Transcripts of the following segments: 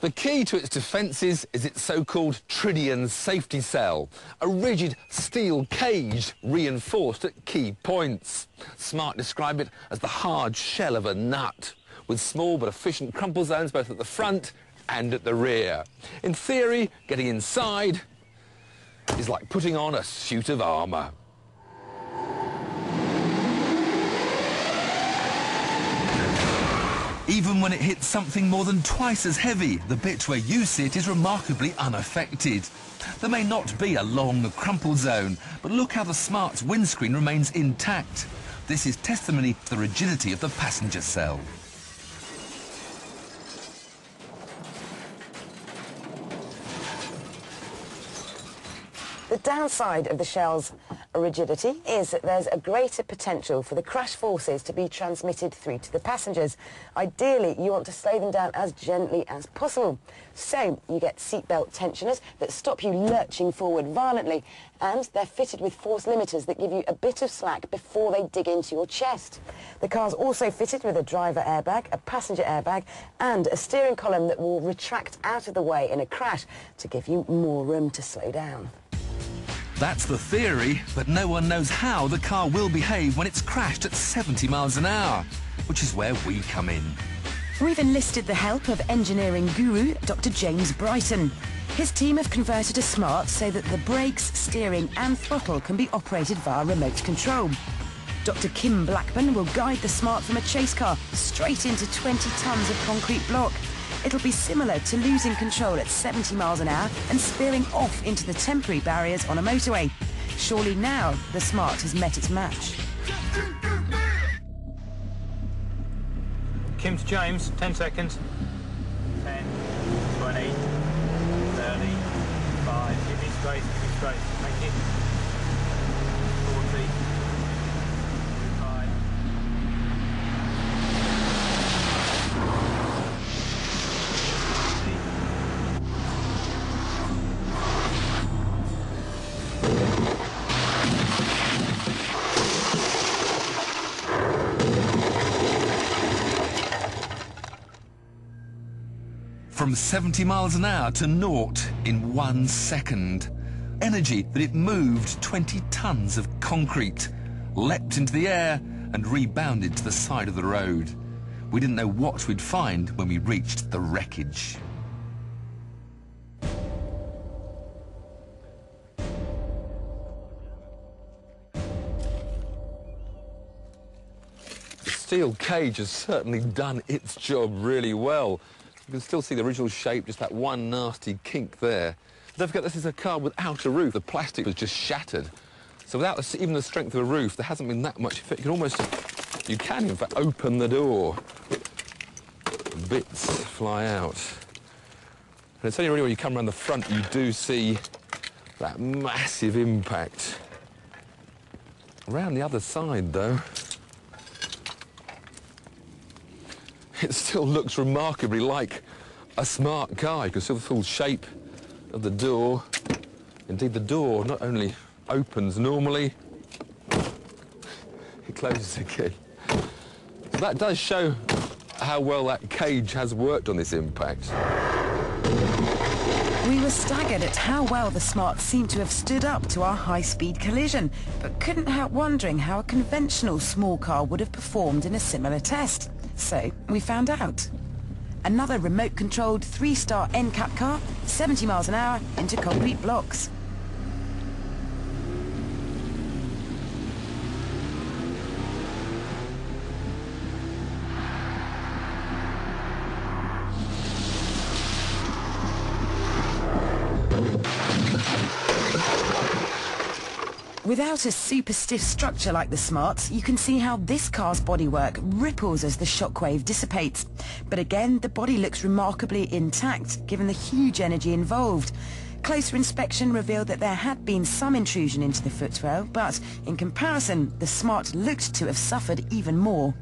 The key to its defences is its so-called tritium safety cell, a rigid steel cage reinforced at key points. Smart describe it as the hard shell of a nut, with small but efficient crumple zones both at the front and at the rear. In theory, getting inside is like putting on a suit of armour. Even when it hits something more than twice as heavy, the bit where you sit is remarkably unaffected. There may not be a long crumple zone, but look how the Smart's windscreen remains intact. This is testimony to the rigidity of the passenger cell. The downside of the shell's rigidity is that there's a greater potential for the crash forces to be transmitted through to the passengers. Ideally, you want to slow them down as gently as possible. So you get seatbelt tensioners that stop you lurching forward violently, and they're fitted with force limiters that give you a bit of slack before they dig into your chest. The car's also fitted with a driver airbag, a passenger airbag, and a steering column that will retract out of the way in a crash to give you more room to slow down. That's the theory, but no one knows how the car will behave when it's crashed at 70 miles an hour, which is where we come in. We've enlisted the help of engineering guru Dr. James Brighton. His team have converted a Smart so that the brakes, steering and throttle can be operated via remote control. Dr. Kim Blackburn will guide the Smart from a chase car straight into 20 tonnes of concrete block. It'll be similar to losing control at 70 miles an hour and spearing off into the temporary barriers on a motorway. Surely now the Smart has met its match. Kim to James, 10 seconds. 10, 20, 30, 5, keep it straight, thank you. 40, 45. From 70 miles an hour to naught in 1 second. Energy that it moved 20 tonnes of concrete, leapt into the air and rebounded to the side of the road. We didn't know what we'd find when we reached the wreckage. The steel cage has certainly done its job really well. You can still see the original shape, just that one nasty kink there. Don't forget, this is a car without a roof. The plastic was just shattered. So without even the strength of a roof, there hasn't been that much effect. You can in fact open the door. Bits fly out. And it's only really when you come around the front you do see that massive impact. Around the other side, though, it still looks remarkably like a Smart car. You can see the full shape of the door. Indeed, the door not only opens normally, it closes again. So that does show how well that cage has worked on this impact. We were staggered at how well the Smart seemed to have stood up to our high-speed collision, but couldn't help wondering how a conventional small car would have performed in a similar test. So we found out. Another remote-controlled 3-star NCAP car, 70 miles an hour into concrete blocks. Without a super stiff structure like the Smart's, you can see how this car's bodywork ripples as the shockwave dissipates. But again, the body looks remarkably intact, given the huge energy involved. Closer inspection revealed that there had been some intrusion into the footwell, but in comparison, the Smart looked to have suffered even more.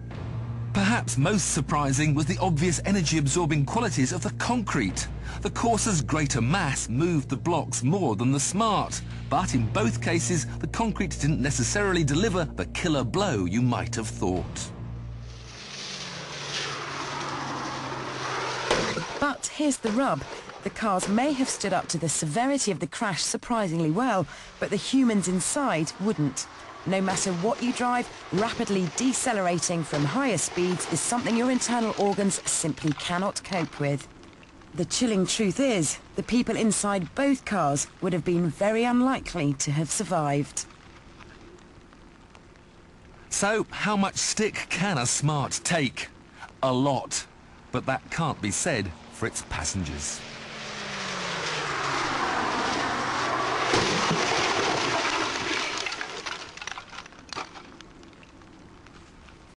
Perhaps most surprising was the obvious energy-absorbing qualities of the concrete. The Corsa's greater mass moved the blocks more than the Smart, but in both cases, the concrete didn't necessarily deliver the killer blow you might have thought. But But here's the rub. The cars may have stood up to the severity of the crash surprisingly well, but the humans inside wouldn't. No matter what you drive, rapidly decelerating from higher speeds is something your internal organs simply cannot cope with. The chilling truth is, the people inside both cars would have been very unlikely to have survived. So, how much stick can a Smart take? A lot. But that can't be said for its passengers.